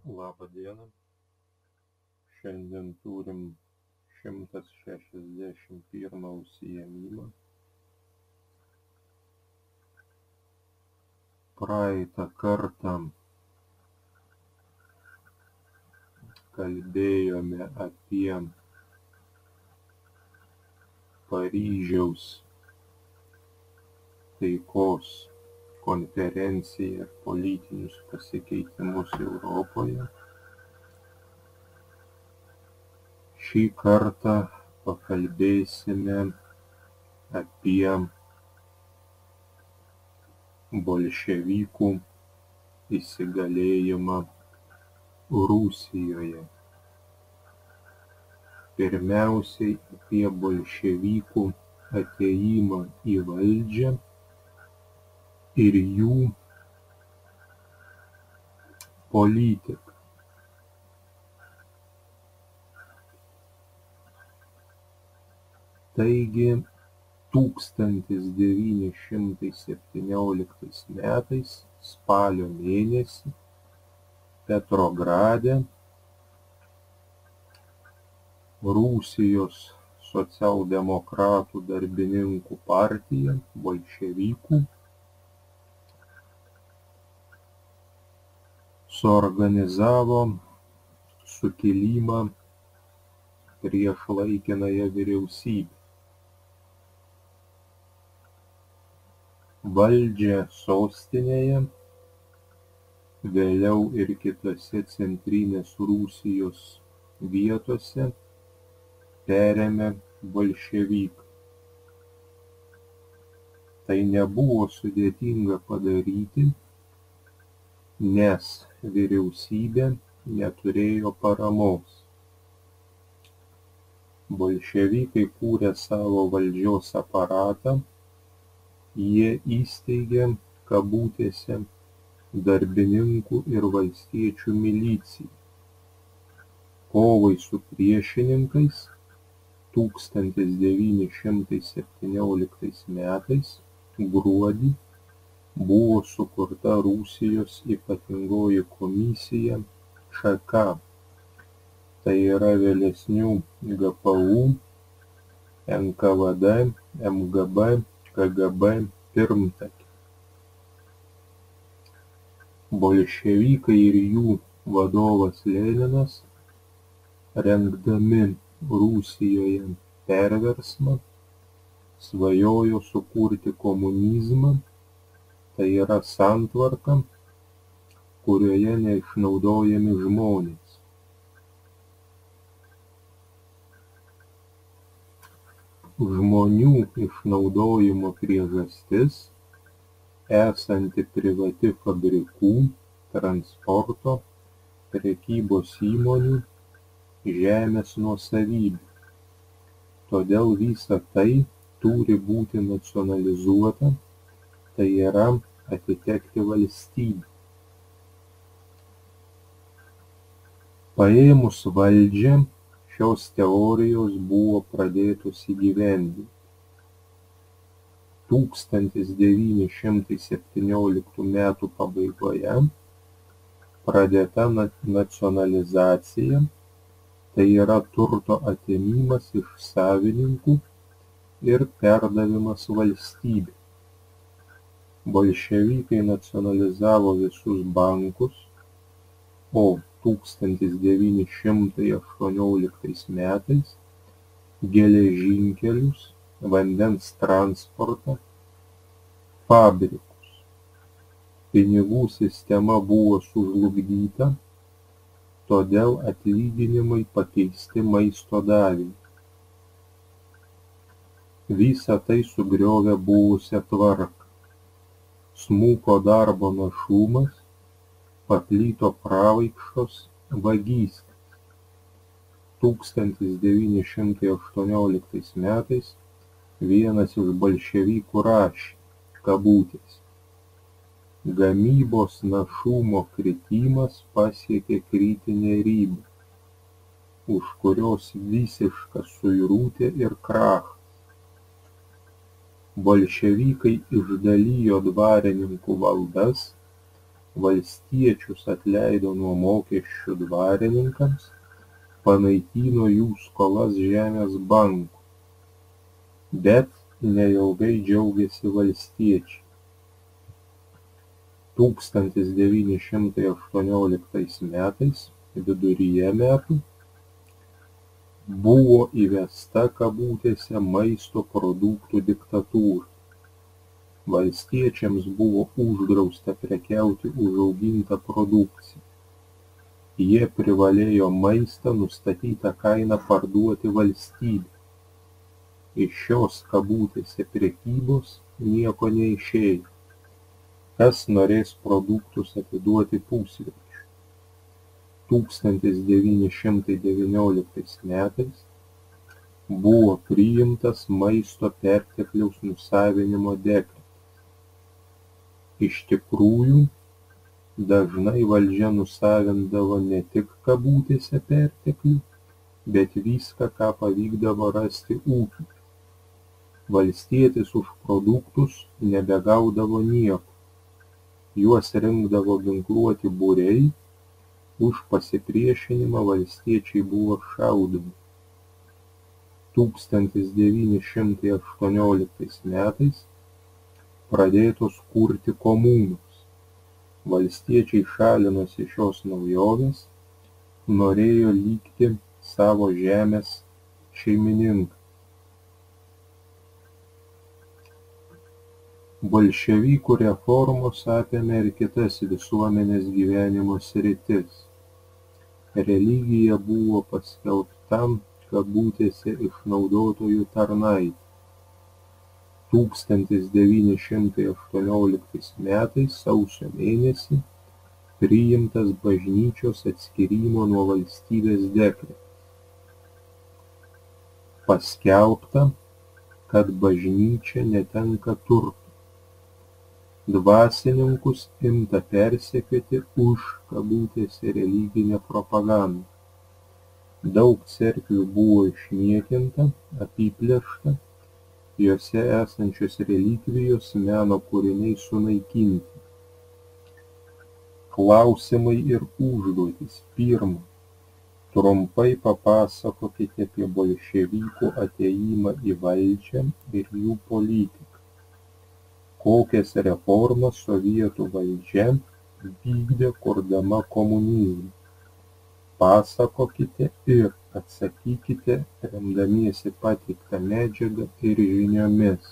Labą dieną. Šiandien turim 161 užsiėmimą. Praeitą kartą kalbėjome apie Paryžiaus taikos konferenciją ir politinius pasikeitimus Europoje. Šį kartą pakalbėsime apie bolševikų įsigalėjimą Rusijoje. Pirmiausiai apie bolševikų atėjimą į valdžią ir jų politiką. Taigi 1917 metais spalio mėnesį Petrograde Rusijos socialdemokratų darbininkų partija bolševikų suorganizavo sukilimą prieš laikinąją vyriausybę. Valdžią sostinėje, vėliau ir kitose centrinės Rusijos vietose perėmė bolševikai. Tai nebuvo sudėtinga padaryti, nes vyriausybė neturėjo paramos. Bolševikai kūrė savo valdžios aparatą, jie įsteigė kabutėse darbininkų ir valstiečių miliciją. Kovai su priešininkais 1917 metais gruodį buvo sukurta Rusijos ypatingoji komisija ČK, tai yra vėlesnių GPU, NKVD, MGB, KGB pirmtakė. Bolševikai ir jų vadovas Leninas, rengdami Rusijoje perversmą, svajojo sukurti komunizmą, tai yra santvarką, kurioje neišnaudojami žmonės. Žmonių išnaudojimo priežastis esanti privati fabrikų, transporto, prekybos įmonių, žemės nuosavybė. Todėl visa tai turi būti nacionalizuota, tai yra atitekti valstybei. Paėmus valdžią, šios teorijos buvo pradėtos įgyvendinti. 1917 metų pabaigoje pradėta nacionalizacija, tai yra turto atėmimas iš savininkų ir perdavimas valstybei. Bolševikai nacionalizavo visus bankus, o 1918 metais geležinkelius, vandens transportą, fabrikus. Pinigų sistema buvo sužlugdyta, todėl atlyginimai pakeisti maisto daviniu. Visa tai sugriovė buvusią tvarką. Smuko darbo našumas, paplito pravaikštos, vagystės. 1918 metais vienas iš bolševikų rašė, kabutės, gamybos našumo kritimas pasiekė kritinę ribą, už kurios visiška suirutė ir krachas. Bolševikai išdalijo dvarininkų valdas, Valstiečius atleido nuo mokesčių dvarininkams, panaikino jų skolas žemės bankui. Bet neilgai džiaugėsi valstiečiai. 1918 metais, viduryje metų, buvo įvesta kabutėse maisto produktų diktatūra. Valstiečiams buvo uždrausta prekiauti užaugintą produkciją. Jie privalėjo maistą nustatytą kainą parduoti valstybei. Iš šios kabutėse prekybos nieko neišėjo. Kas norės produktus atiduoti pusvelčiui? 1919 metais buvo priimtas maisto pertekliaus nusavinimo dekretas. Iš tikrųjų, dažnai valdžia nusavindavo ne tik kabutėse perteklių, bet viską, ką pavykdavo rasti ūkiui. Valstietis už produktus nebegaudavo nieko. Juos rinkdavo ginkluoti būriai, už pasipriešinimą valstiečiai buvo šaudomi. 1918 metais pradėtos kurti komunos. Valstiečiai šalinosi šios naujovės, norėjo likti savo žemės šeimininkai. Bolševikų reformos apėmė ir kitas visuomenės gyvenimo sritis. Religija buvo paskelbta kabutėse išnaudotojų tarnaitė. 1918 metais sausio mėnesį priimtas bažnyčios atskyrimo nuo valstybės dekretas. Paskelbta, kad bažnyčia netenka turtų. Dvasininkus imta persekioti už kabutėse religinę propagandą. Daug cerkvių buvo išniekinta, apiplėšta, jose esančios relikvijos meno kūriniai sunaikinti. Klausimai ir užduotys. Pirma, trumpai papasakokite apie bolševikų atėjimą į valdžią ir jų politiką. Kokias reformas sovietų valdžia vykdė kurdama komunizmą. Pasakokite ir atsakykite remdamiesi pateiktą medžiagą ir žiniomis.